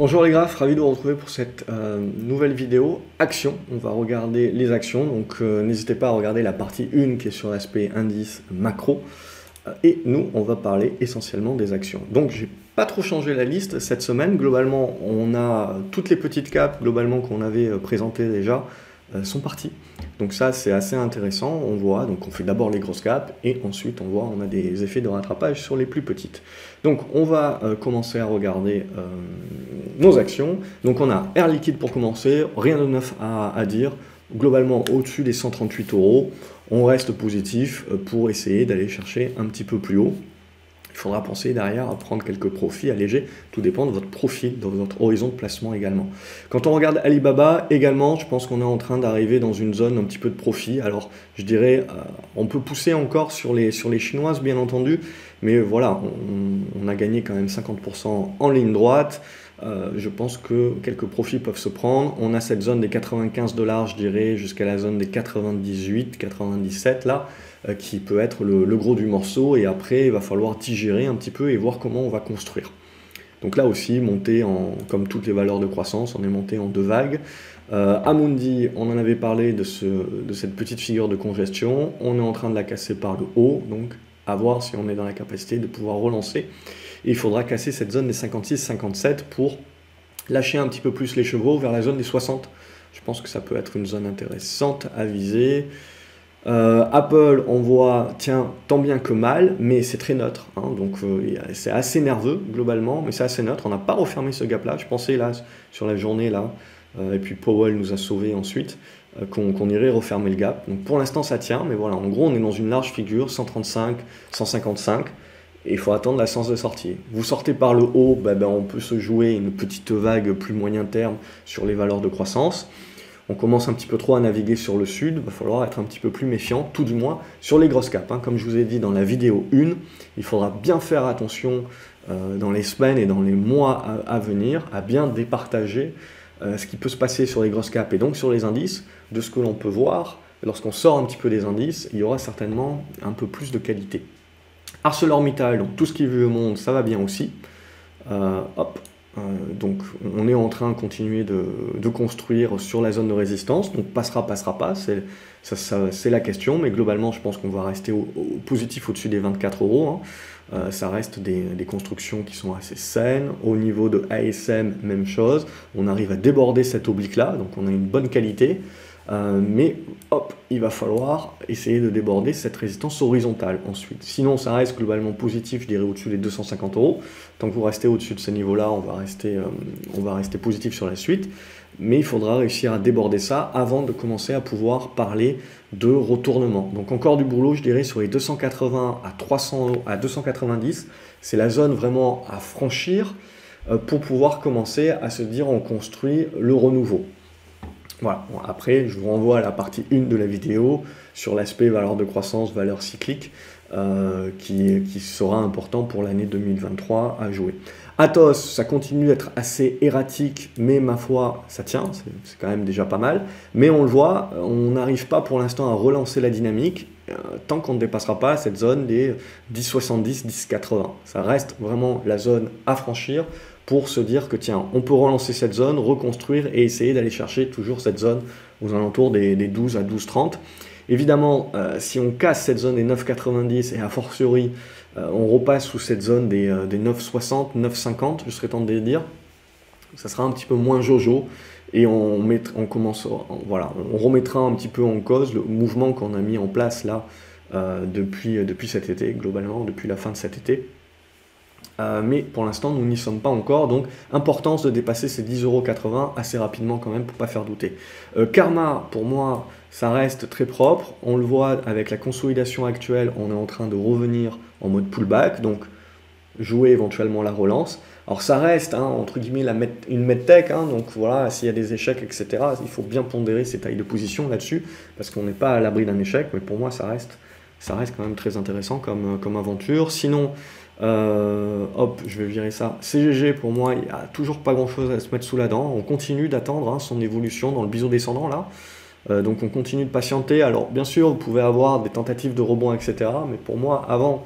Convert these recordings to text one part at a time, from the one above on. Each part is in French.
Bonjour les graphes, ravi de vous retrouver pour cette nouvelle vidéo action. On va regarder les actions, donc n'hésitez pas à regarder la partie 1 qui est sur l'aspect indice macro. Et nous, on va parler essentiellement des actions. Donc j'ai pas trop changé la liste cette semaine. Globalement, on a toutes les petites capes globalement qu'on avait présentées déjà sont parties. Donc ça, c'est assez intéressant. On voit, donc on fait d'abord les grosses capes et ensuite on voit, on a des effets de rattrapage sur les plus petites. Donc on va commencer à regarder nos actions. Donc on a Air Liquide pour commencer, rien de neuf à dire. Globalement au-dessus des 138 €. On reste positif pour essayer d'aller chercher un petit peu plus haut. Il faudra penser derrière à prendre quelques profits allégés. Tout dépend de votre profil, de votre horizon de placement également. Quand on regarde Alibaba également, je pense qu'on est en train d'arriver dans une zone un petit peu de profit. Alors je dirais, on peut pousser encore sur les chinoises bien entendu, mais voilà, on a gagné quand même 50% en ligne droite. Je pense que quelques profits peuvent se prendre. On a cette zone des 95 $, je dirais, jusqu'à la zone des 98, 97 là, qui peut être le gros du morceau. Et après, il va falloir digérer un petit peu et voir comment on va construire. Donc là aussi, monter comme toutes les valeurs de croissance, on est monté en deux vagues. Amundi, on en avait parlé de cette petite figure de congestion. On est en train de la casser par le haut, donc à voir si on est dans la capacité de pouvoir relancer. Et il faudra casser cette zone des 56-57 pour lâcher un petit peu plus les chevaux vers la zone des 60. Je pense que ça peut être une zone intéressante à viser. Apple, on voit, tiens, tant bien que mal, mais c'est très neutre. Hein, donc c'est assez nerveux globalement, mais c'est assez neutre. On n'a pas refermé ce gap-là. Je pensais là, sur la journée, là, et puis Powell nous a sauvés ensuite, qu'on irait refermer le gap. Donc pour l'instant, ça tient, mais voilà, en gros, on est dans une large figure, 135, 155. Et il faut attendre la séance de sortie. Vous sortez par le haut, on peut se jouer une petite vague plus moyen terme sur les valeurs de croissance. On commence un petit peu trop à naviguer sur le sud, il va falloir être un petit peu plus méfiant, tout du moins sur les grosses capes. Hein. Comme je vous ai dit dans la vidéo 1, il faudra bien faire attention dans les semaines et dans les mois à venir à bien départager ce qui peut se passer sur les grosses capes et donc sur les indices. De ce que l'on peut voir, lorsqu'on sort un petit peu des indices, il y aura certainement un peu plus de qualité. ArcelorMittal, donc tout ce qui est vu au monde, ça va bien aussi. Donc on est en train de continuer de construire sur la zone de résistance, donc passera pas, c'est la question, mais globalement je pense qu'on va rester positif au-dessus des 24 €. Hein. Ça reste des constructions qui sont assez saines. Au niveau de ASM, même chose, on arrive à déborder cette oblique là, donc on a une bonne qualité. Mais hop, il va falloir essayer de déborder cette résistance horizontale ensuite. Sinon, ça reste globalement positif, je dirais au-dessus des 250 €. Tant que vous restez au-dessus de ces niveaux-là, on va rester positif sur la suite. Mais il faudra réussir à déborder ça avant de commencer à pouvoir parler de retournement. Donc encore du boulot, je dirais, sur les 280 à 300 € à 290. C'est la zone vraiment à franchir pour pouvoir commencer à se dire on construit le renouveau. Voilà. Bon, après, je vous renvoie à la partie 1 de la vidéo sur l'aspect valeur de croissance, valeur cyclique, qui sera important pour l'année 2023 à jouer. Atos, ça continue d'être assez erratique, mais ma foi, ça tient, c'est quand même déjà pas mal. Mais on le voit, on n'arrive pas pour l'instant à relancer la dynamique, tant qu'on ne dépassera pas cette zone des 10,70, 10,80. Ça reste vraiment la zone à franchir pour se dire que tiens, on peut relancer cette zone, reconstruire et essayer d'aller chercher toujours cette zone aux alentours des 12 à 12,30. Évidemment, si on casse cette zone des 9,90 et a fortiori, on repasse sous cette zone des 9,60, 9,50, je serais tenté de dire, ça sera un petit peu moins jojo et on remettra un petit peu en cause le mouvement qu'on a mis en place là depuis cet été, globalement, depuis la fin de cet été. Mais pour l'instant, nous n'y sommes pas encore, donc importance de dépasser ces 10,80 € assez rapidement quand même pour ne pas faire douter. Karma, pour moi, ça reste très propre. On le voit avec la consolidation actuelle, on est en train de revenir en mode pullback, donc jouer éventuellement la relance. Alors ça reste, hein, entre guillemets, une medtech, hein, donc voilà, s'il y a des échecs, etc., il faut bien pondérer ses tailles de position là-dessus, parce qu'on n'est pas à l'abri d'un échec, mais pour moi, ça reste quand même très intéressant comme aventure. Sinon, hop, je vais virer ça. CGG, pour moi, il n'y a toujours pas grand-chose à se mettre sous la dent. On continue d'attendre hein, son évolution dans le biseau descendant, là. Donc on continue de patienter. Alors, bien sûr, vous pouvez avoir des tentatives de rebond, etc. Mais pour moi, avant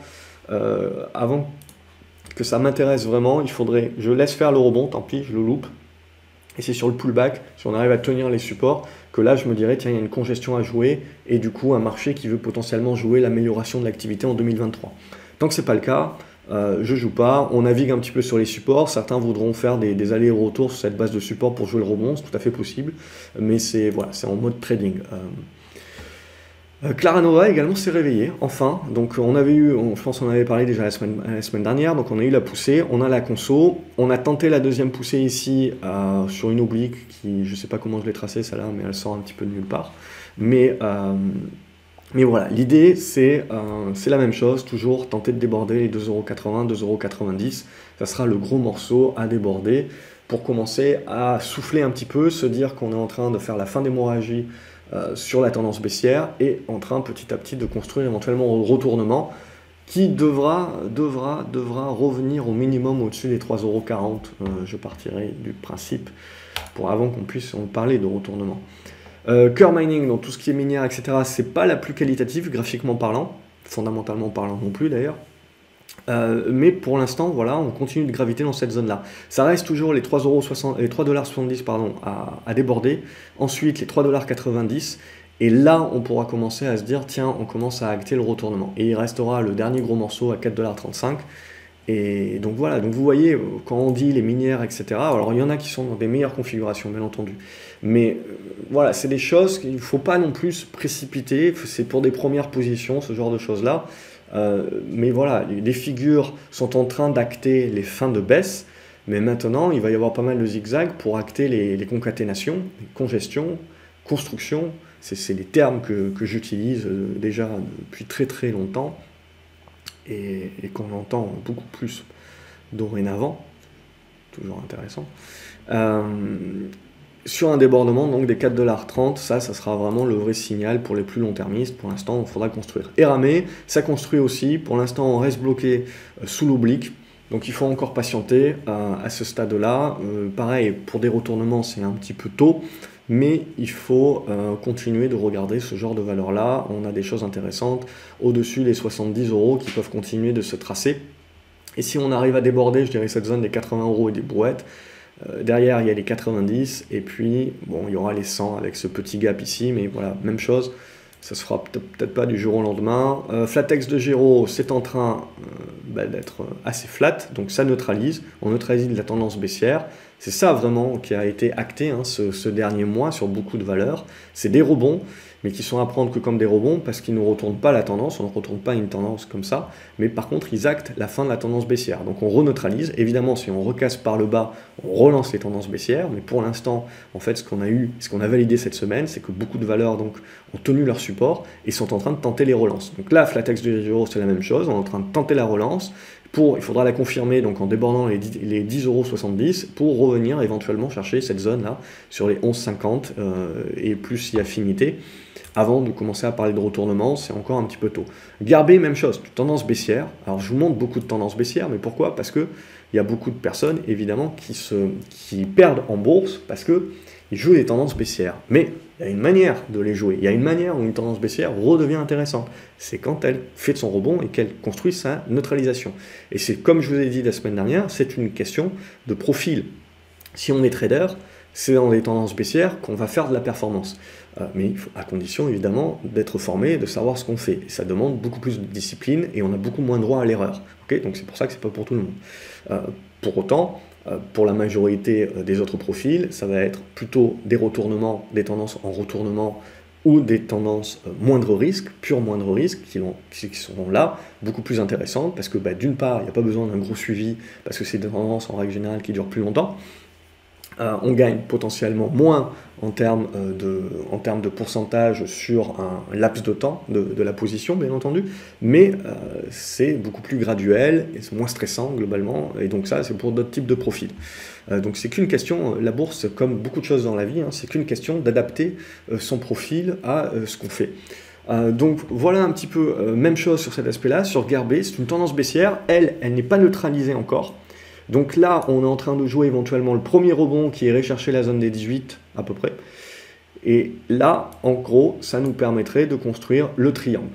que ça m'intéresse vraiment, il faudrait, je laisse faire le rebond, tant pis, je le loupe. Et c'est sur le pullback, si on arrive à tenir les supports, que là je me dirais, tiens, il y a une congestion à jouer, et du coup un marché qui veut potentiellement jouer l'amélioration de l'activité en 2023. Tant que ce n'est pas le cas, je ne joue pas, on navigue un petit peu sur les supports, certains voudront faire des allers et retours sur cette base de support pour jouer le rebond, c'est tout à fait possible, mais c'est voilà, en mode trading. Claranova également s'est réveillé, enfin, donc on avait eu, je pense qu'on avait parlé déjà la semaine dernière, donc on a eu la poussée, on a la conso, on a tenté la deuxième poussée ici sur une oblique qui, je ne sais pas comment je l'ai tracée celle-là, mais elle sort un petit peu de nulle part, mais voilà, l'idée c'est la même chose, toujours tenter de déborder les 2,80 €, 2,90 €, ça sera le gros morceau à déborder pour commencer à souffler un petit peu, se dire qu'on est en train de faire la fin d'hémorragie sur la tendance baissière et en train petit à petit de construire éventuellement un retournement qui devra revenir au minimum au-dessus des 3,40 €. Je partirai du principe pour avant qu'on puisse en parler de retournement. Core mining, donc tout ce qui est minière, etc., c'est pas la plus qualitative graphiquement parlant, fondamentalement parlant non plus d'ailleurs. Mais pour l'instant, voilà, on continue de graviter dans cette zone-là. Ça reste toujours les 3,70 $, à déborder. Ensuite, les 3,90 $. Et là, on pourra commencer à se dire, tiens, on commence à acter le retournement. Et il restera le dernier gros morceau à 4,35 $. Et donc voilà, donc vous voyez, quand on dit les minières, etc., alors il y en a qui sont dans des meilleures configurations, bien entendu. Mais voilà, c'est des choses qu'il ne faut pas non plus précipiter. C'est pour des premières positions, ce genre de choses-là. Mais voilà, les figures sont en train d'acter les fins de baisse, mais maintenant il va y avoir pas mal de zigzags pour acter les concaténations, les congestions, construction, c'est les termes que j'utilise déjà depuis très très longtemps et qu'on entend beaucoup plus dorénavant, toujours intéressant. Sur un débordement donc des 4,30 $, ça sera vraiment le vrai signal pour les plus long-termistes. Pour l'instant, il faudra construire. Et ramer, ça construit aussi. Pour l'instant, on reste bloqué sous l'oblique. Donc il faut encore patienter à ce stade-là. Pareil, pour des retournements, c'est un petit peu tôt. Mais il faut continuer de regarder ce genre de valeurs-là. On a des choses intéressantes au-dessus des 70 € qui peuvent continuer de se tracer. Et si on arrive à déborder, je dirais, cette zone des 80 € et des brouettes, derrière, il y a les 90, et puis, bon, il y aura les 100 avec ce petit gap ici, mais voilà, même chose, ça se fera peut-être pas du jour au lendemain. Flatex de Gero, c'est en train d'être assez flat, donc ça neutralise, on neutralise la tendance baissière. C'est ça vraiment qui a été acté ce dernier mois sur beaucoup de valeurs. C'est des rebonds, mais qui sont à prendre que comme des rebonds parce qu'ils ne retournent pas la tendance, on ne retourne pas une tendance comme ça, mais par contre ils actent la fin de la tendance baissière. Donc on reneutralise, évidemment si on recasse par le bas, on relance les tendances baissières, mais pour l'instant, en fait, ce qu'on a validé cette semaine, c'est que beaucoup de valeurs donc, ont tenu leur support et sont en train de tenter les relances. Donc là, Flatex de Gero, c'est la même chose, on est en train de tenter la relance. Il faudra la confirmer donc en débordant les 10,70 € pour revenir éventuellement chercher cette zone-là sur les 11,50 et plus si affinité. Avant de commencer à parler de retournement, c'est encore un petit peu tôt. Garbé, même chose, tendance baissière. Alors je vous montre beaucoup de tendances baissières, mais pourquoi? Parce qu'il y a beaucoup de personnes, évidemment, qui perdent en bourse parce qu'ils jouent des tendances baissières. Mais il y a une manière de les jouer. Il y a une manière où une tendance baissière redevient intéressante. C'est quand elle fait de son rebond et qu'elle construit sa neutralisation. Et c'est comme je vous ai dit la semaine dernière, c'est une question de profil. Si on est trader, c'est dans des tendances baissières qu'on va faire de la performance. Mais à condition évidemment d'être formé et de savoir ce qu'on fait. Et ça demande beaucoup plus de discipline et on a beaucoup moins droit à l'erreur. Okay, donc c'est pour ça que c'est pas pour tout le monde. Pour autant, pour la majorité des autres profils, ça va être plutôt des retournements, des tendances en retournement ou des tendances moindre risque, pure moindre risque, qui seront là, beaucoup plus intéressantes, parce que d'une part, il n'y a pas besoin d'un gros suivi, parce que c'est des tendances en règle générale qui durent plus longtemps. On gagne potentiellement moins en termes de pourcentage sur un laps de temps de la position, bien entendu, mais c'est beaucoup plus graduel et c'est moins stressant globalement, et donc ça c'est pour d'autres types de profils. Donc c'est qu'une question, la bourse comme beaucoup de choses dans la vie, c'est qu'une question d'adapter son profil à ce qu'on fait. Donc voilà un petit peu, même chose sur cet aspect-là, sur Garbé, c'est une tendance baissière, elle n'est pas neutralisée encore. Donc là, on est en train de jouer éventuellement le premier rebond qui irait chercher la zone des 18 à peu près. Et là, en gros, ça nous permettrait de construire le triangle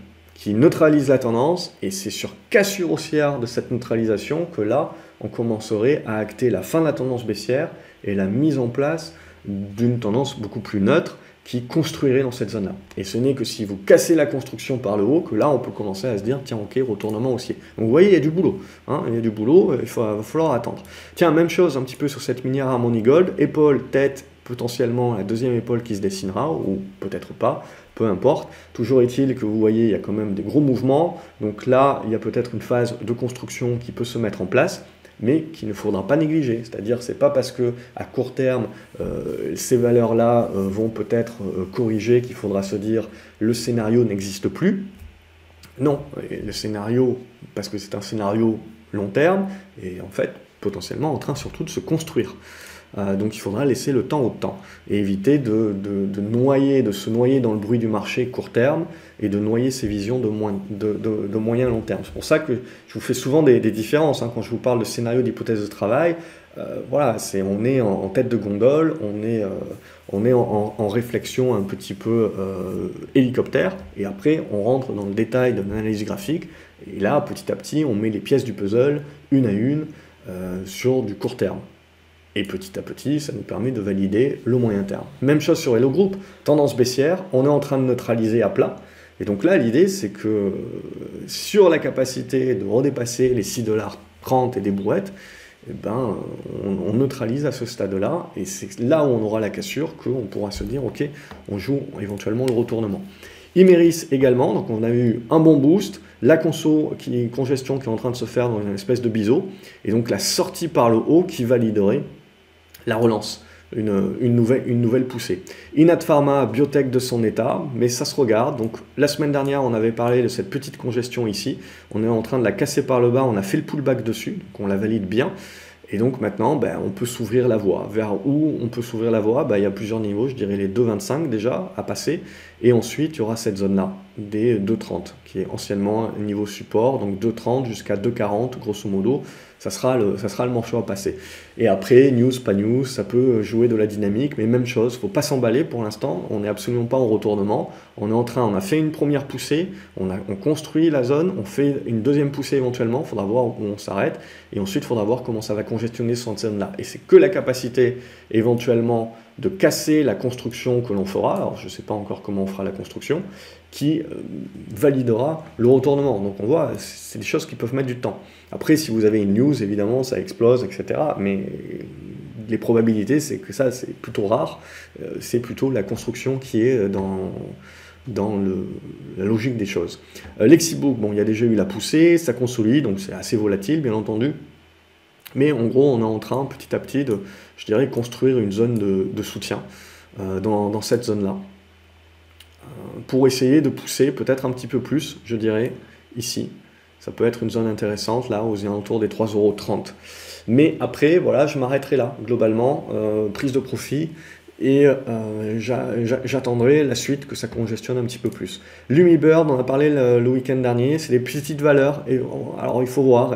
qui neutralise la tendance, et c'est sur cassure haussière de cette neutralisation que là, on commencerait à acter la fin de la tendance baissière et la mise en place d'une tendance beaucoup plus neutre qui construirait dans cette zone-là. Et ce n'est que si vous cassez la construction par le haut que là, on peut commencer à se dire, tiens, ok, retournement haussier. Donc vous voyez, il y a du boulot. Hein, il y a du boulot, va falloir attendre. Tiens, même chose un petit peu sur cette minière Harmony Gold, épaule, tête, potentiellement la deuxième épaule qui se dessinera, ou peut-être pas, peu importe. Toujours est-il que vous voyez, il y a quand même des gros mouvements. Donc là, il y a peut-être une phase de construction qui peut se mettre en place, mais qu'il ne faudra pas négliger. C'est-à-dire, c'est pas parce que à court terme, ces valeurs-là vont peut-être corriger qu'il faudra se dire le scénario n'existe plus. Non, le scénario, parce que c'est un scénario long terme, est en fait potentiellement en train surtout de se construire. Donc il faudra laisser le temps au temps et éviter de se noyer dans le bruit du marché court terme et de noyer ses visions de moyen long terme. C'est pour ça que je vous fais souvent des différences. Hein, quand je vous parle de scénario d'hypothèse de travail, voilà, on est en tête de gondole, on est en réflexion un petit peu hélicoptère, et après on rentre dans le détail de l'analyse graphique, et là petit à petit on met les pièces du puzzle une à une sur du court terme. Et petit à petit, ça nous permet de valider le moyen terme. Même chose sur Hello Group, tendance baissière, on est en train de neutraliser à plat. Et donc là, l'idée, c'est que sur la capacité de redépasser les 6,30 $ et des brouettes, eh ben, on neutralise à ce stade-là. Et c'est là où on aura la cassure qu'on pourra se dire, ok, on joue éventuellement le retournement. Imerys également, donc on a eu un bon boost, la congestion qui est en train de se faire dans une espèce de biseau, et donc la sortie par le haut qui validerait la relance, une nouvelle poussée. Inat Pharma, biotech de son état, mais ça se regarde. Donc la semaine dernière, on avait parlé de cette petite congestion ici. On est en train de la casser par le bas, on a fait le pullback dessus, donc on la valide bien. Et donc maintenant, on peut s'ouvrir la voie. Vers où on peut s'ouvrir la voie, il y a plusieurs niveaux, je dirais les 2,25 déjà à passer. Et ensuite, il y aura cette zone-là, des 2,30, qui est anciennement un niveau support, donc 2,30 jusqu'à 2,40, grosso modo. Ça sera le manchot à passer. Et après, news, pas news, ça peut jouer de la dynamique, mais même chose, il ne faut pas s'emballer pour l'instant, on n'est absolument pas en retournement, on a fait une première poussée, on construit la zone, on fait une deuxième poussée éventuellement, il faudra voir où on s'arrête, et ensuite il faudra voir comment ça va congestionner cette zone-là. Et c'est que la capacité éventuellement de casser la construction que l'on fera, alors je ne sais pas encore comment on fera la construction, qui validera le retournement. Donc on voit, c'est des choses qui peuvent mettre du temps. Après, si vous avez une news, évidemment, ça explose, etc. Mais les probabilités, c'est que ça, c'est plutôt rare. C'est plutôt la construction qui est dans la logique des choses. Lexibook, bon, il y a déjà eu la poussée, ça consolide, donc c'est assez volatile, bien entendu. Mais en gros, on est en train, petit à petit, de, je dirais, construire une zone de soutien dans cette zone-là. Pour essayer de pousser peut-être un petit peu plus, je dirais, ici. Ça peut être une zone intéressante, là, aux alentours des 3,30 €. Mais après, voilà, je m'arrêterai là, globalement, prise de profit, et j'attendrai la suite que ça congestionne un petit peu plus. Lumibird, on a parlé le week-end dernier, c'est des petites valeurs, et alors il faut voir,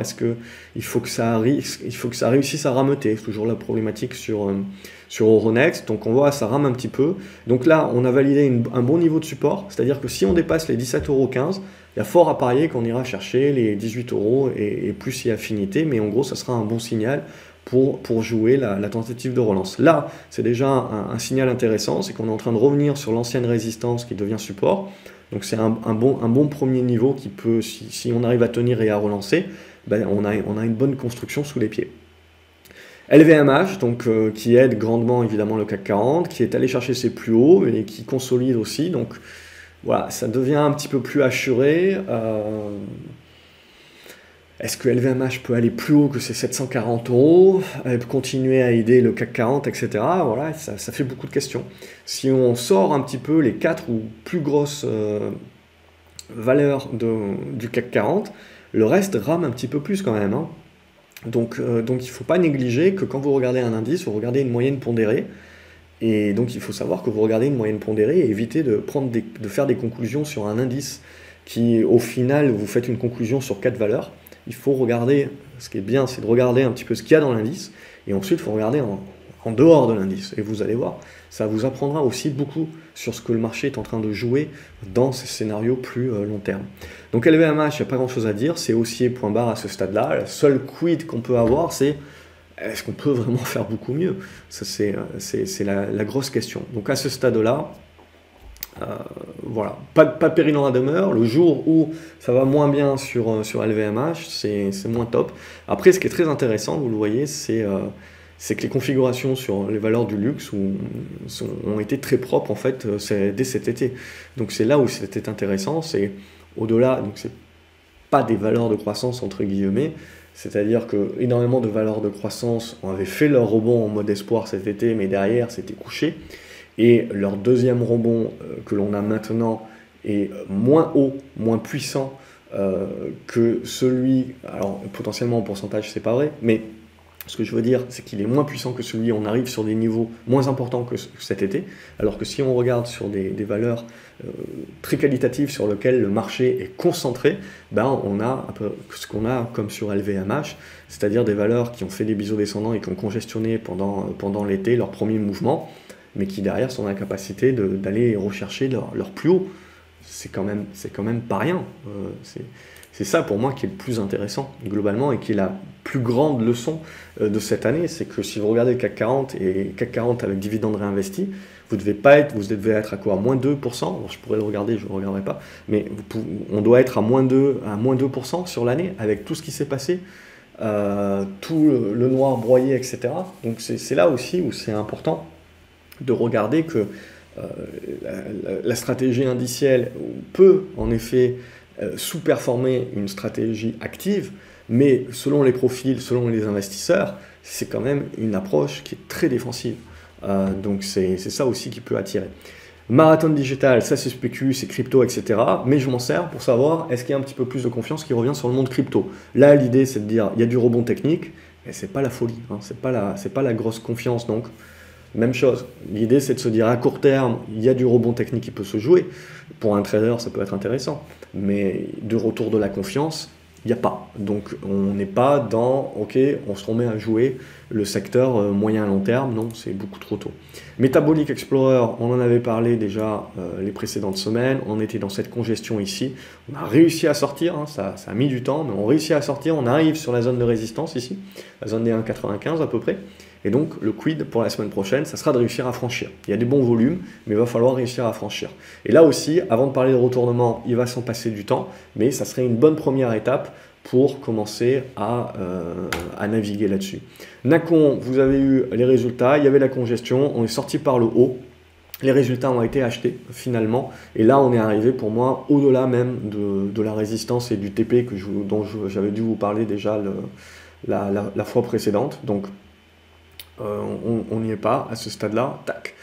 il faut que ça réussisse à rameuter, c'est toujours la problématique sur Euronext, donc on voit ça rame un petit peu. Donc là, on a validé un bon niveau de support, c'est-à-dire que si on dépasse les 17,15 €, il y a fort à parier qu'on ira chercher les 18 € et plus si affinité, mais en gros, ça sera un bon signal pour jouer la tentative de relance. Là, c'est déjà un signal intéressant, c'est qu'on est en train de revenir sur l'ancienne résistance qui devient support. Donc c'est un bon premier niveau qui peut, si on arrive à tenir et à relancer, on a une bonne construction sous les pieds. LVMH, donc, qui aide grandement évidemment le CAC 40, qui est allé chercher ses plus hauts et qui consolide aussi. Donc voilà, ça devient un petit peu plus assuré. Est-ce que LVMH peut aller plus haut que ces 740 €, continuer à aider le CAC 40, etc. Voilà, ça fait beaucoup de questions. Si on sort un petit peu les 4 ou plus grosses valeurs du CAC 40, le reste rame un petit peu plus quand même. Hein. Donc il ne faut pas négliger que quand vous regardez un indice, vous regardez une moyenne pondérée. Et donc il faut savoir que vous regardez une moyenne pondérée et éviter de faire des conclusions sur un indice qui, au final, vous faites une conclusion sur 4 valeurs. Il faut regarder, ce qui est bien, c'est de regarder un petit peu ce qu'il y a dans l'indice, et ensuite il faut regarder en dehors de l'indice. Et vous allez voir, ça vous apprendra aussi beaucoup sur ce que le marché est en train de jouer dans ces scénarios plus long terme. Donc LVMH, il n'y a pas grand chose à dire, c'est haussier point barre à ce stade-là. La seule quid qu'on peut avoir, c'est est-ce qu'on peut vraiment faire beaucoup mieux? Ça, c'est la grosse question. Donc à ce stade-là, voilà, pas de péril dans la demeure. Le jour où ça va moins bien sur LVMH, c'est moins top. Après, ce qui est très intéressant, vous le voyez, c'est que les configurations sur les valeurs du luxe ont été très propres en fait dès cet été. Donc c'est là où c'était intéressant, c'est au-delà, donc c'est pas des valeurs de croissance entre guillemets, c'est-à-dire que énormément de valeurs de croissance ont avait fait leur rebond en mode espoir cet été, mais derrière c'était couché. Et leur deuxième rebond que l'on a maintenant est moins haut, moins puissant que celui, alors potentiellement en pourcentage c'est pas vrai, mais ce que je veux dire c'est qu'il est moins puissant que celui, on arrive sur des niveaux moins importants que cet été, alors que si on regarde sur des valeurs très qualitatives sur lesquelles le marché est concentré, ben on a un peu ce qu'on a comme sur LVMH, c'est-à-dire des valeurs qui ont fait des biseaux descendants et qui ont congestionné pendant l'été leur premier mouvement, mais qui derrière sont dans la capacité d'aller rechercher leur plus haut. C'est quand même pas rien. C'est ça pour moi qui est le plus intéressant globalement et qui est la plus grande leçon de cette année, c'est que si vous regardez le CAC 40 et CAC 40 avec dividendes réinvestis, vous devez être à quoi? Moins 2%, bon, je pourrais le regarder, je ne le regarderai pas, mais on doit être à moins 2% sur l'année avec tout ce qui s'est passé, tout le noir broyé, etc. Donc c'est là aussi où c'est important de regarder que la stratégie indicielle peut en effet sous-performer une stratégie active, mais selon les profils, selon les investisseurs, c'est quand même une approche qui est très défensive. Donc c'est ça aussi qui peut attirer. Marathon digital, ça c'est spécu, c'est crypto, etc. Mais je m'en sers pour savoir est-ce qu'il y a un petit peu plus de confiance qui revient sur le monde crypto. Là, l'idée c'est de dire il y a du rebond technique, et c'est pas la folie, hein, c'est pas la grosse confiance. Donc même chose, l'idée c'est de se dire à court terme, il y a du rebond technique qui peut se jouer. Pour un trader, ça peut être intéressant. Mais de retour de la confiance, il n'y a pas. Donc on n'est pas dans, ok, on se remet à jouer le secteur moyen à long terme, non, c'est beaucoup trop tôt. Metabolic Explorer, on en avait parlé déjà les précédentes semaines, on était dans cette congestion ici, on a réussi à sortir, hein, ça a mis du temps, mais on réussit à sortir, on arrive sur la zone de résistance ici, la zone des 1,95 à peu près. Et donc, le quid pour la semaine prochaine, ça sera de réussir à franchir. Il y a des bons volumes, mais il va falloir réussir à franchir. Et là aussi, avant de parler de retournement, il va s'en passer du temps, mais ça serait une bonne première étape pour commencer à naviguer là-dessus. Nacon, vous avez eu les résultats, il y avait la congestion, on est sorti par le haut. Les résultats ont été achetés finalement, et là on est arrivé pour moi au-delà même de la résistance et du TP dont j'avais dû vous parler déjà la fois précédente. Donc, on n'y est pas à ce stade-là, tac.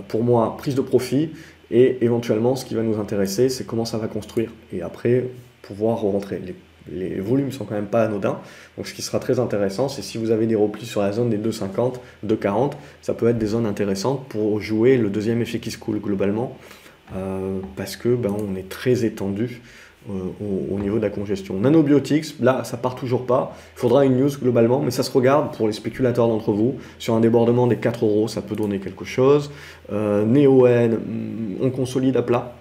Pour moi, prise de profit, et éventuellement, ce qui va nous intéresser, c'est comment ça va construire. Et après, pouvoir rentrer. Les volumes sont quand même pas anodins, donc ce qui sera très intéressant, c'est si vous avez des replis sur la zone des 2,50, 2,40, ça peut être des zones intéressantes pour jouer le deuxième effet qui se coule globalement, parce que on est très étendu au niveau de la congestion. Nanobiotics, là ça part toujours pas, il faudra une news globalement, mais ça se regarde pour les spéculateurs d'entre vous, sur un débordement des 4 euros, ça peut donner quelque chose. Neoen, on consolide à plat,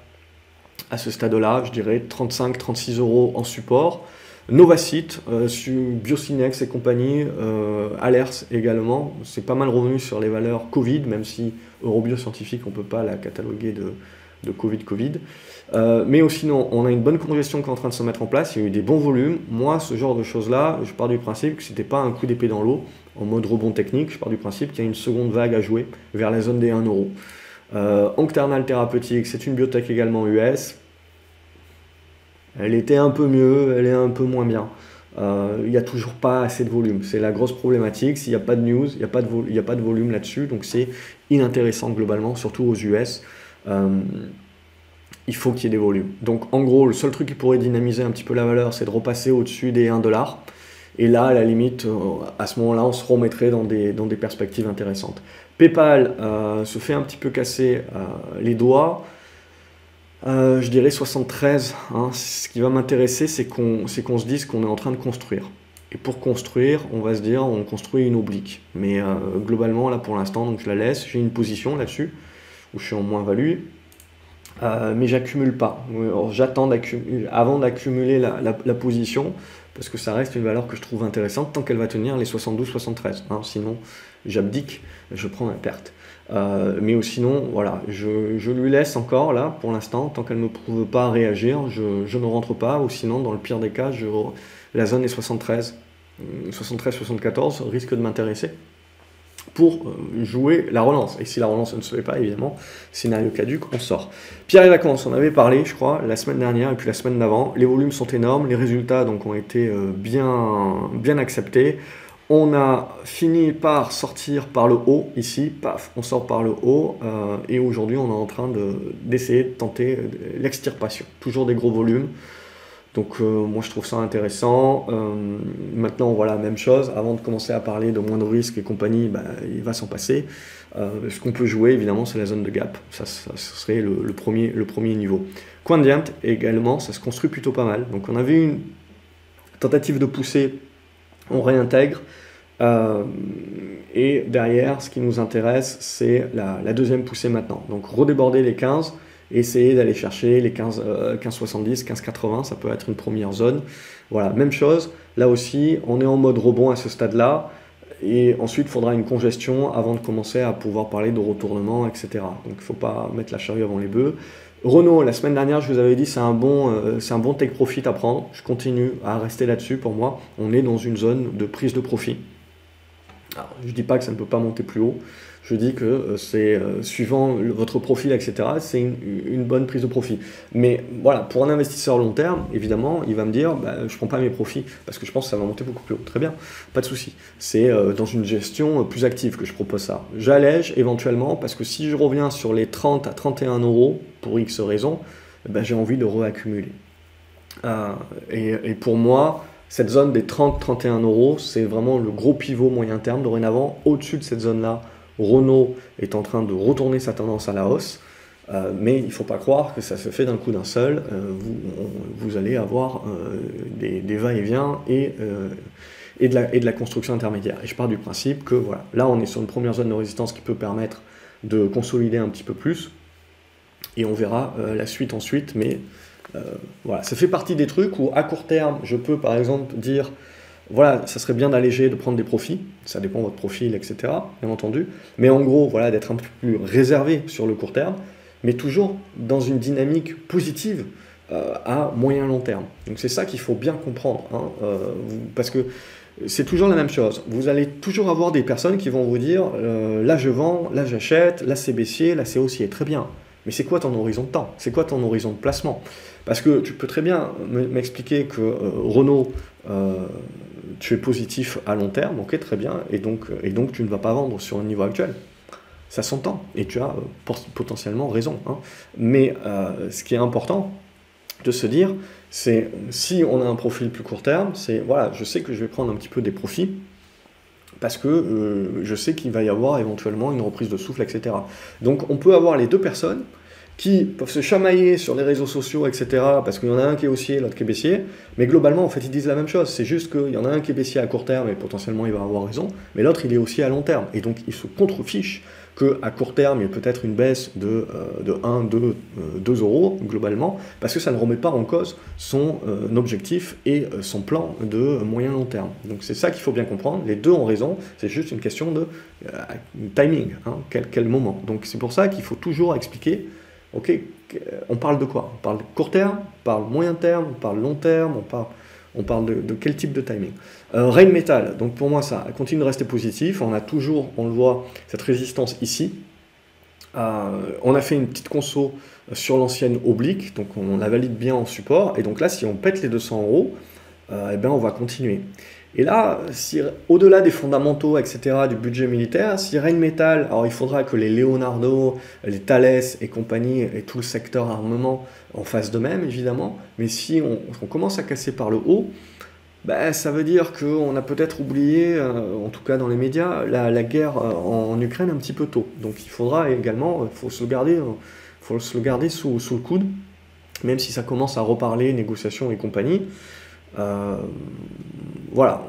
à ce stade-là, je dirais 35-36 euros en support. Novacite, Biocinex et compagnie, Alers également, c'est pas mal revenu sur les valeurs Covid, même si Eurobio scientifique, on peut pas la cataloguer de Covid. Mais sinon, on a une bonne congestion qui est en train de se mettre en place, il y a eu des bons volumes. Moi, ce genre de choses-là, je pars du principe que ce n'était pas un coup d'épée dans l'eau, en mode rebond technique, je pars du principe qu'il y a une seconde vague à jouer vers la zone des 1 euro. Octernal Therapeutics, c'est une biotech également US. Elle était un peu mieux, elle est un peu moins bien. Il n'y a toujours pas assez de volume. C'est la grosse problématique. S'il n'y a pas de news, il n'y a pas de volume là-dessus. Donc c'est inintéressant globalement, surtout aux US. Il faut qu'il y ait des volumes. Donc en gros, le seul truc qui pourrait dynamiser un petit peu la valeur, c'est de repasser au-dessus des 1 $. Et là, à la limite, à ce moment-là, on se remettrait dans des perspectives intéressantes. PayPal se fait un petit peu casser les doigts. Je dirais 73. Hein. Ce qui va m'intéresser, c'est qu'on se dise qu'on est en train de construire. Et pour construire, on va se dire, on construit une oblique. Mais globalement, là pour l'instant, donc je la laisse. J'ai une position là-dessus, où je suis en moins-value. Mais j'accumule pas. J'attends avant d'accumuler la position, parce que ça reste une valeur que je trouve intéressante tant qu'elle va tenir les 72-73. Hein, sinon, j'abdique, je prends ma perte. Mais sinon, voilà, je lui laisse encore là, pour l'instant, tant qu'elle ne me prouve pas réagir, je ne rentre pas, ou sinon, dans le pire des cas, la zone est 73, 73-74 risque de m'intéresser pour jouer la relance. Et si la relance ne se fait pas, évidemment, scénario caduc, on sort. Pierre et vacances, on avait parlé, je crois, la semaine dernière et puis la semaine d'avant. Les volumes sont énormes, les résultats donc ont été bien acceptés. On a fini par sortir par le haut, ici, paf, on sort par le haut, et aujourd'hui on est en train d'essayer de tenter l'extirpation. Toujours des gros volumes. Donc moi je trouve ça intéressant. Maintenant voilà, même chose, avant de commencer à parler de moins de risques et compagnie, bah, il va s'en passer. Ce qu'on peut jouer évidemment c'est la zone de gap, ça serait le premier niveau. Quandiant également, ça se construit plutôt pas mal. Donc on avait une tentative de poussée, on réintègre. Et derrière, ce qui nous intéresse, c'est la deuxième poussée maintenant. Donc redéborder les 15, essayer d'aller chercher les 15,70, 15,80, ça peut être une première zone. Voilà, même chose, là aussi, on est en mode rebond à ce stade-là, et ensuite, il faudra une congestion avant de commencer à pouvoir parler de retournement, etc. Donc, il ne faut pas mettre la charrue avant les bœufs. Renault, la semaine dernière, je vous avais dit, c'est un bon take profit à prendre. Je continue à rester là-dessus pour moi. On est dans une zone de prise de profit. Alors, je ne dis pas que ça ne peut pas monter plus haut. Je dis que c'est suivant votre profil, etc., c'est une bonne prise de profit. Mais voilà, pour un investisseur long terme, évidemment, il va me dire, bah, je ne prends pas mes profits parce que je pense que ça va monter beaucoup plus haut. Très bien, pas de souci. C'est dans une gestion plus active que je propose ça. J'allège éventuellement parce que si je reviens sur les 30 à 31 euros pour X raisons, bah, j'ai envie de réaccumuler. Et pour moi, cette zone des 30-31 euros, c'est vraiment le gros pivot moyen terme. Dorénavant, au-dessus de cette zone-là, Renault est en train de retourner sa tendance à la hausse, mais il ne faut pas croire que ça se fait d'un coup d'un seul. Vous allez avoir des va-et-vient et de la construction intermédiaire. Et je pars du principe que voilà, là on est sur une première zone de résistance qui peut permettre de consolider un petit peu plus, et on verra la suite ensuite, mais voilà, ça fait partie des trucs où à court terme, je peux par exemple dire voilà, ça serait bien d'alléger, de prendre des profits, ça dépend de votre profil, etc., bien entendu, mais en gros, voilà, d'être un peu plus réservé sur le court terme, mais toujours dans une dynamique positive à moyen-long terme. Donc c'est ça qu'il faut bien comprendre, hein, parce que c'est toujours la même chose. Vous allez toujours avoir des personnes qui vont vous dire là je vends, là j'achète, là c'est baissier, là c'est haussier, très bien. Mais c'est quoi ton horizon de temps? C'est quoi ton horizon de placement? Parce que tu peux très bien m'expliquer que Renault, tu es positif à long terme, ok, très bien, et donc tu ne vas pas vendre sur le niveau actuel. Ça s'entend, et tu as potentiellement raison. Hein. Mais ce qui est important de se dire, c'est si on a un profil plus court terme, c'est voilà, je sais que je vais prendre un petit peu des profits, parce que je sais qu'il va y avoir éventuellement une reprise de souffle, etc. Donc on peut avoir les deux personnes qui peuvent se chamailler sur les réseaux sociaux, etc., parce qu'il y en a un qui est haussier, l'autre qui est baissier, mais globalement, en fait, ils disent la même chose, c'est juste qu'il y en a un qui est baissier à court terme, et potentiellement il va avoir raison, mais l'autre, il est haussier à long terme, et donc ils se contrefichent qu'à court terme, il y a peut-être une baisse de 1, 2 euros, globalement, parce que ça ne remet pas en cause son objectif et son plan de moyen-long terme. Donc c'est ça qu'il faut bien comprendre, les deux ont raison, c'est juste une question de timing, hein, quel moment. Donc c'est pour ça qu'il faut toujours expliquer, ok, on parle de quoi? On parle de court terme, on parle moyen terme, on parle long terme, on parle de quel type de timing. Rheinmetall, donc pour moi ça continue de rester positif, on a toujours, on le voit, cette résistance ici. On a fait une petite conso sur l'ancienne oblique, donc on la valide bien en support, et donc là si on pète les 200 euros, eh bien on va continuer. Et là, si, au-delà des fondamentaux, etc., du budget militaire, si Rheinmetall, alors il faudra que les Leonardo, les Thales et compagnie, et tout le secteur armement en fassent de même, évidemment, mais si on commence à casser par le haut, ben, ça veut dire qu'on a peut-être oublié, en tout cas dans les médias, la guerre en Ukraine un petit peu tôt. Donc il faudra également, faut se le garder sous le coude, même si ça commence à reparler, négociations et compagnie. Voilà,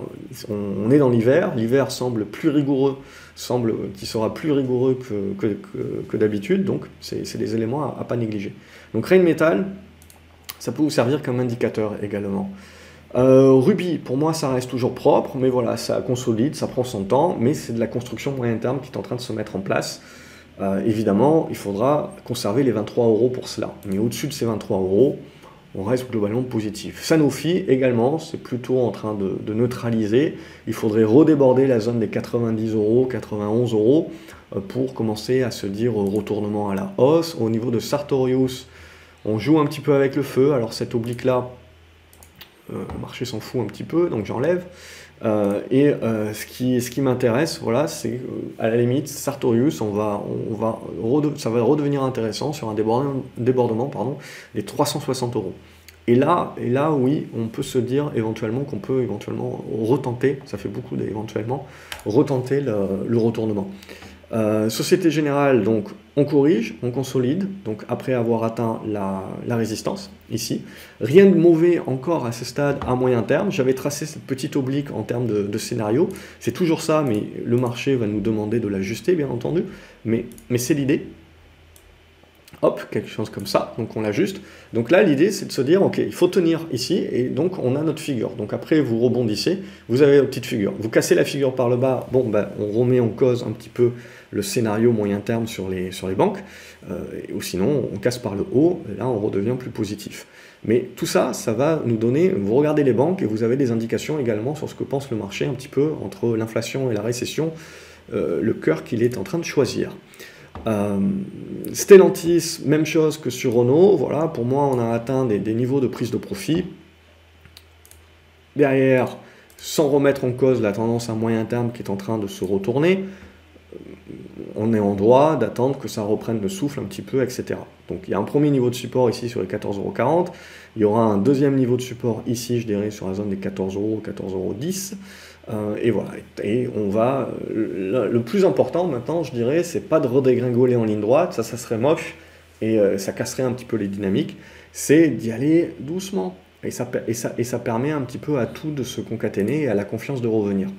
on est dans l'hiver, l'hiver semble plus rigoureux, qu'il sera plus rigoureux que d'habitude, donc c'est des éléments à pas négliger. Donc Rheinmetall, ça peut vous servir comme indicateur également. Ruby, pour moi, ça reste toujours propre, mais voilà, ça consolide, ça prend son temps, mais c'est de la construction moyen terme qui est en train de se mettre en place. Évidemment, il faudra conserver les 23 € pour cela, mais au-dessus de ces 23 €, on reste globalement positif. Sanofi également, c'est plutôt en train de neutraliser. Il faudrait redéborder la zone des 90 €, 91 € pour commencer à se dire retournement à la hausse. Au niveau de Sartorius, on joue un petit peu avec le feu. Alors cette oblique-là, le marché s'en fout un petit peu, donc j'enlève. Ce qui m'intéresse, voilà, c'est à la limite, Sartorius, ça va redevenir intéressant sur un débordement pardon, des 360 €. Et là, oui, on peut se dire éventuellement qu'on peut éventuellement retenter, ça fait beaucoup d'éventuellement, retenter le retournement. Société Générale, donc on corrige, on consolide, donc après avoir atteint la résistance, ici. Rien de mauvais encore à ce stade à moyen terme. J'avais tracé cette petite oblique en termes de scénario. C'est toujours ça, mais le marché va nous demander de l'ajuster, bien entendu. Mais c'est l'idée. Hop, quelque chose comme ça, donc on l'ajuste. Donc là, l'idée, c'est de se dire, ok, il faut tenir ici, et donc on a notre figure. Donc après, vous rebondissez, vous avez votre petite figure. Vous cassez la figure par le bas, bon, ben, on remet en cause un petit peu le scénario moyen terme sur les banques, ou sinon, on casse par le haut, et là, on redevient plus positif. Mais tout ça, ça va nous donner, vous regardez les banques, et vous avez des indications également sur ce que pense le marché, un petit peu, entre l'inflation et la récession, le cœur qu'il est en train de choisir. Stellantis, même chose que sur Renault, voilà, pour moi on a atteint des niveaux de prise de profit. Derrière, sans remettre en cause la tendance à moyen terme qui est en train de se retourner, on est en droit d'attendre que ça reprenne le souffle un petit peu, etc. Donc il y a un premier niveau de support ici sur les 14,40 €, il y aura un deuxième niveau de support ici, je dirais, sur la zone des 14 €, 14,10 €. Et voilà, et on va, le plus important maintenant, je dirais, c'est pas de redégringoler en ligne droite, ça serait moche, et ça casserait un petit peu les dynamiques, c'est d'y aller doucement, et ça permet un petit peu à tout de se concaténer et à la confiance de revenir.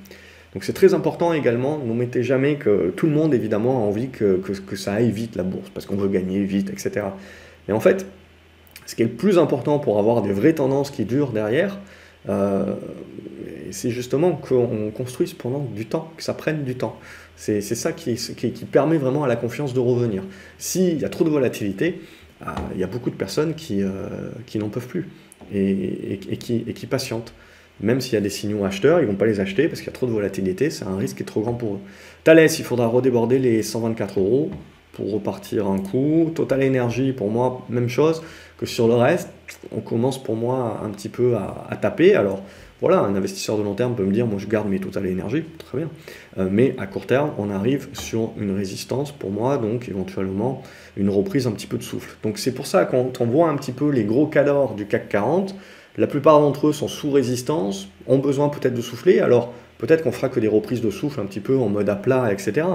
Donc c'est très important également, n'omettez jamais que tout le monde évidemment a envie que ça aille vite la bourse, parce qu'on veut gagner vite, etc. Mais en fait, ce qui est le plus important pour avoir des vraies tendances qui durent derrière, c'est justement qu'on construise pendant du temps, que ça prenne du temps. C'est ça qui permet vraiment à la confiance de revenir. S'il y a trop de volatilité, il y a beaucoup de personnes qui n'en peuvent plus et qui patientent. Même s'il y a des signaux acheteurs, ils ne vont pas les acheter parce qu'il y a trop de volatilité, c'est un risque qui est trop grand pour eux. Thales, il faudra redéborder les 124 € pour repartir un coup. Total Energy, pour moi, même chose que sur le reste. On commence pour moi un petit peu à taper. Alors voilà, un investisseur de long terme peut me dire, moi je garde mes Total Energy, très bien. Mais à court terme, on arrive sur une résistance pour moi, donc éventuellement une reprise un petit peu de souffle. Donc c'est pour ça quand on voit un petit peu les gros cadors du CAC 40, la plupart d'entre eux sont sous résistance, ont besoin peut-être de souffler, alors peut-être qu'on fera que des reprises de souffle un petit peu en mode à plat, etc.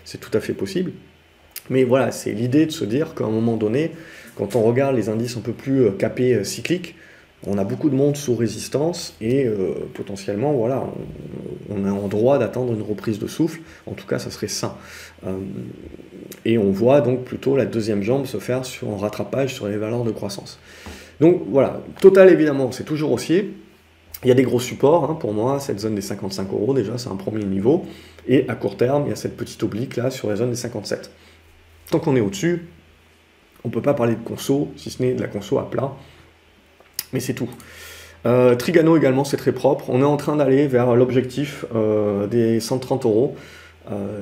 C'est tout à fait possible. Mais voilà, c'est l'idée de se dire qu'à un moment donné, quand on regarde les indices un peu plus capés cycliques, on a beaucoup de monde sous résistance et potentiellement, voilà, on est en droit d'attendre une reprise de souffle. En tout cas, ça serait sain. Et on voit donc plutôt la deuxième jambe se faire sur un rattrapage sur les valeurs de croissance. Donc voilà, Total évidemment, c'est toujours haussier. Il y a des gros supports, hein, pour moi, cette zone des 55 € déjà, c'est un premier niveau. Et à court terme, il y a cette petite oblique là sur la zone des 57. Tant qu'on est au-dessus, on ne peut pas parler de conso, si ce n'est de la conso à plat. Mais c'est tout. Trigano également, c'est très propre. On est en train d'aller vers l'objectif des 130 €.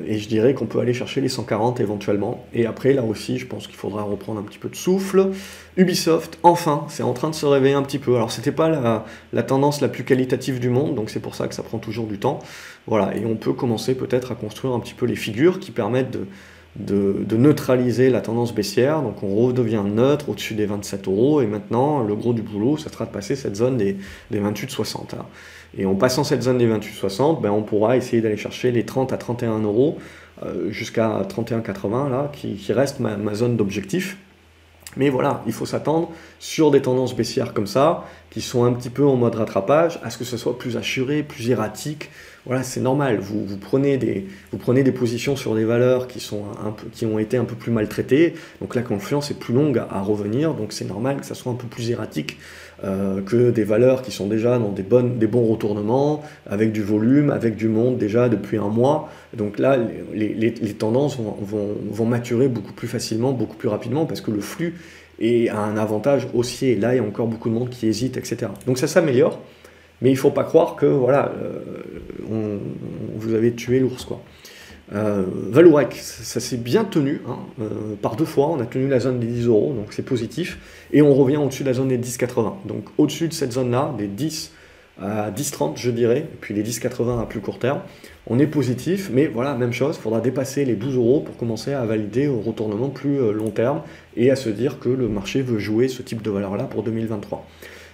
Et je dirais qu'on peut aller chercher les 140 éventuellement. Et après, là aussi, je pense qu'il faudra reprendre un petit peu de souffle. Ubisoft, enfin, c'est en train de se réveiller un petit peu. Alors, c'était pas la tendance la plus qualitative du monde, donc c'est pour ça que ça prend toujours du temps. Voilà, et on peut commencer peut-être à construire un petit peu les figures qui permettent de neutraliser la tendance baissière. Donc, on redevient neutre au-dessus des 27 €. Et maintenant, le gros du boulot, ça sera de passer cette zone des 28,60 €. Et en passant cette zone des 28,60, ben on pourra essayer d'aller chercher les 30 à 31 € jusqu'à 31,80 là, qui reste ma zone d'objectif. Mais voilà, il faut s'attendre sur des tendances baissières comme ça, qui sont un petit peu en mode rattrapage, à ce que ce soit plus assuré, plus erratique. Voilà, c'est normal. Vous prenez des positions sur des valeurs qui ont été un peu plus maltraitées. Donc la confiance est plus longue à revenir. Donc c'est normal que ça soit un peu plus erratique que des valeurs qui sont déjà dans des bons retournements, avec du volume, avec du monde déjà depuis un mois. Donc là, les tendances vont maturer beaucoup plus facilement, beaucoup plus rapidement, parce que le flux a un avantage haussier. Là, il y a encore beaucoup de monde qui hésite, etc. Donc ça s'améliore. Mais il ne faut pas croire que voilà, vous avez tué l'ours, quoi. Valourec, ça s'est bien tenu, hein, par 2 fois, on a tenu la zone des 10 euros, donc c'est positif, et on revient au-dessus de la zone des 10,80. Donc au-dessus de cette zone-là, des 10 à 10,30 je dirais, et puis les 10,80 à plus court terme, on est positif, mais voilà, même chose, il faudra dépasser les 12 euros pour commencer à valider au retournement plus long terme, et à se dire que le marché veut jouer ce type de valeur-là pour 2023.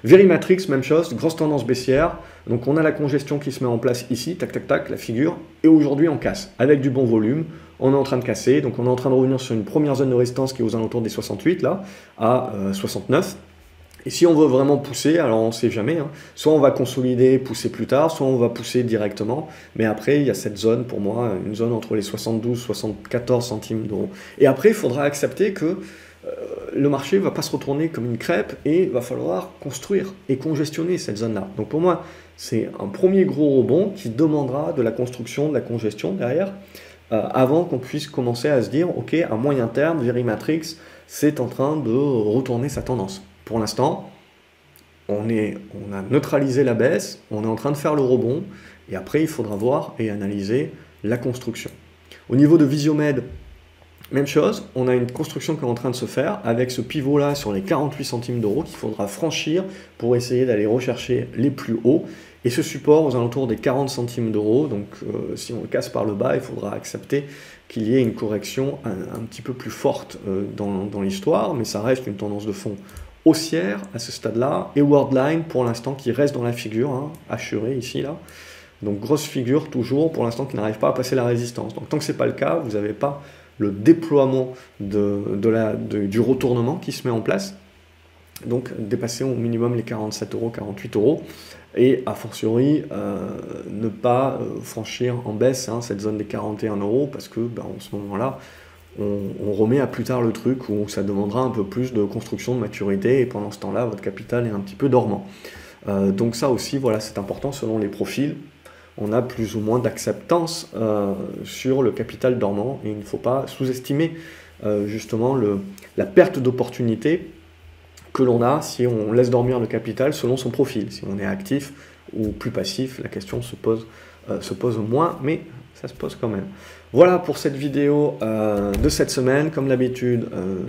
Verimatrix, même chose, grosse tendance baissière, donc on a la congestion qui se met en place ici, tac tac tac, la figure, et aujourd'hui on casse, avec du bon volume, on est en train de casser, donc on est en train de revenir sur une première zone de résistance qui est aux alentours des 68, là, à 69, et si on veut vraiment pousser, alors on ne sait jamais, hein, soit on va consolider, pousser plus tard, soit on va pousser directement, mais après il y a cette zone, pour moi, une zone entre les 72 et 74 centimes d'euros, et après il faudra accepter que le marché ne va pas se retourner comme une crêpe et il va falloir construire et congestionner cette zone-là. Donc pour moi, c'est un premier gros rebond qui demandera de la construction, de la congestion derrière, avant qu'on puisse commencer à se dire, ok, à moyen terme, Verimatrix, c'est en train de retourner sa tendance. Pour l'instant, on a neutralisé la baisse, on est en train de faire le rebond, et après il faudra voir et analyser la construction. Au niveau de Visiomed, même chose, on a une construction qui est en train de se faire avec ce pivot-là sur les 48 centimes d'euros qu'il faudra franchir pour essayer d'aller rechercher les plus hauts. Et ce support aux alentours des 40 centimes d'euros, donc si on le casse par le bas, il faudra accepter qu'il y ait une correction un petit peu plus forte dans l'histoire, mais ça reste une tendance de fond haussière à ce stade-là. Et Worldline, pour l'instant, qui reste dans la figure, hein, assurée ici, là. Donc grosse figure toujours, pour l'instant, qui n'arrive pas à passer la résistance. Donc tant que ce n'est pas le cas, vous n'avez pas le déploiement du retournement qui se met en place, donc dépasser au minimum les 47 euros, 48 euros, et a fortiori ne pas franchir en baisse cette zone des 41 euros, parce que en ce moment-là, on remet à plus tard le truc où ça demandera un peu plus de construction de maturité, et pendant ce temps-là, votre capital est un petit peu dormant. Donc ça aussi, voilà, c'est important selon les profils. On a plus ou moins d'acceptance sur le capital dormant et il ne faut pas sous-estimer justement la perte d'opportunité que l'on a si on laisse dormir le capital selon son profil. Si on est actif ou plus passif, la question se pose moins, mais ça se pose quand même. Voilà pour cette vidéo de cette semaine. Comme d'habitude,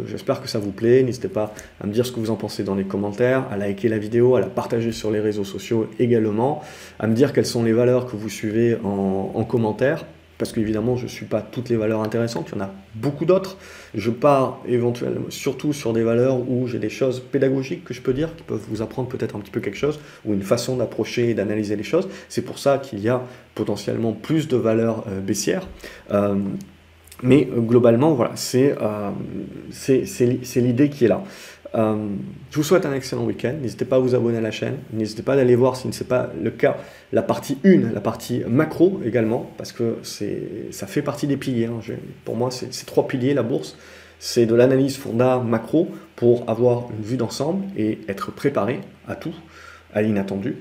j'espère que ça vous plaît. N'hésitez pas à me dire ce que vous en pensez dans les commentaires, à liker la vidéo, à la partager sur les réseaux sociaux également, à me dire quelles sont les valeurs que vous suivez en commentaire, parce qu'évidemment, je ne suis pas toutes les valeurs intéressantes, il y en a beaucoup d'autres. Je pars éventuellement surtout sur des valeurs où j'ai des choses pédagogiques que je peux dire, qui peuvent vous apprendre peut-être un petit peu quelque chose, ou une façon d'approcher et d'analyser les choses. C'est pour ça qu'il y a potentiellement plus de valeurs baissières. Mais globalement, voilà, c'est l'idée qui est là. Je vous souhaite un excellent week-end, n'hésitez pas à vous abonner à la chaîne, n'hésitez pas à aller voir si ce n'est pas le cas, la partie 1, la partie macro également, parce que ça fait partie des piliers, hein. Pour moi c'est 3 piliers la bourse, c'est de l'analyse fonda macro pour avoir une vue d'ensemble et être préparé à tout, à l'inattendu.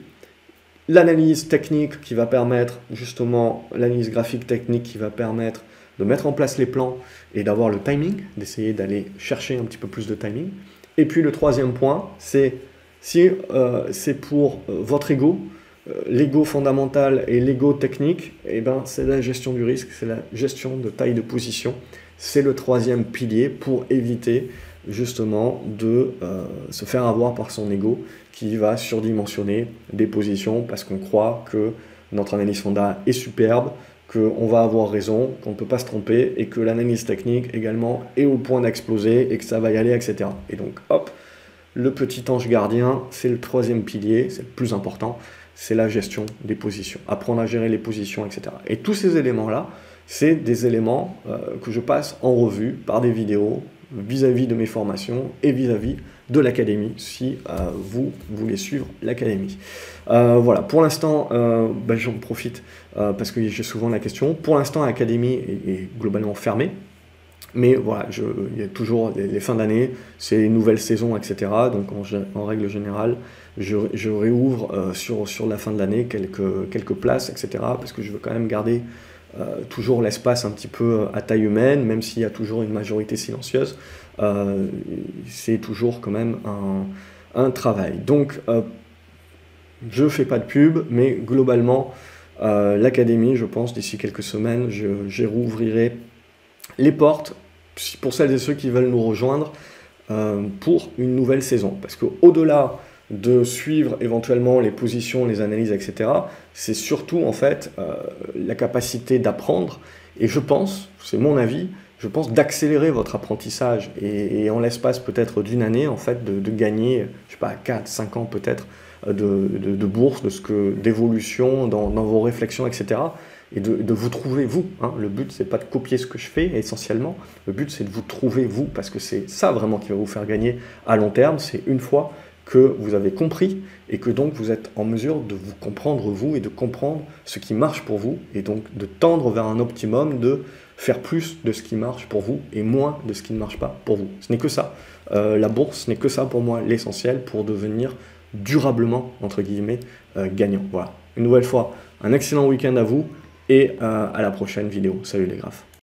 L'analyse technique qui va permettre justement, l'analyse graphique technique qui va permettre de mettre en place les plans et d'avoir le timing, d'essayer d'aller chercher un petit peu plus de timing. Et puis le troisième point, c'est si c'est pour votre ego, l'ego fondamental et l'ego technique, et ben, c'est la gestion du risque, c'est la gestion de taille de position. C'est le troisième pilier pour éviter justement de se faire avoir par son ego qui va surdimensionner des positions parce qu'on croit que notre analyse fonda est superbe, qu'on va avoir raison, qu'on ne peut pas se tromper, et que l'analyse technique également est au point d'exploser, et que ça va y aller, etc. Et donc, hop, le petit ange gardien, c'est le troisième pilier, c'est le plus important, c'est la gestion des positions, apprendre à gérer les positions, etc. Et tous ces éléments-là, c'est des éléments que je passe en revue par des vidéos, vis-à-vis de mes formations et vis-à-vis de l'académie, si vous voulez suivre l'académie. Voilà, pour l'instant, j'en profite parce que j'ai souvent la question. Pour l'instant, l'académie est globalement fermée. Mais voilà, il y a toujours les fins d'année, c'est une nouvelle saison, etc. Donc en règle générale, je réouvre sur la fin de l'année quelques places, etc. Parce que je veux quand même garder toujours l'espace un petit peu à taille humaine, même s'il y a toujours une majorité silencieuse. C'est toujours quand même un travail. Donc je ne fais pas de pub, mais globalement, l'académie, je pense, d'ici quelques semaines, je rouvrirai les portes pour celles et ceux qui veulent nous rejoindre pour une nouvelle saison. Parce qu'au-delà de suivre éventuellement les positions, les analyses, etc., c'est surtout en fait la capacité d'apprendre. Et je pense, c'est mon avis, je pense d'accélérer votre apprentissage et en l'espace peut-être d'une année, en fait, de gagner, je sais pas, 4, 5 ans peut-être de bourse, d'évolution dans vos réflexions, etc. Et de vous trouver vous. Hein. Le but, c'est pas de copier ce que je fais essentiellement. Le but, c'est de vous trouver vous, parce que c'est ça vraiment qui va vous faire gagner à long terme. C'est une fois que vous avez compris et que donc vous êtes en mesure de vous comprendre vous et de comprendre ce qui marche pour vous et donc de tendre vers un optimum de faire plus de ce qui marche pour vous et moins de ce qui ne marche pas pour vous. Ce n'est que ça. La bourse, ce n'est que ça pour moi l'essentiel pour devenir durablement, entre guillemets, gagnant. Voilà. Une nouvelle fois, un excellent week-end à vous et à la prochaine vidéo. Salut les graphes.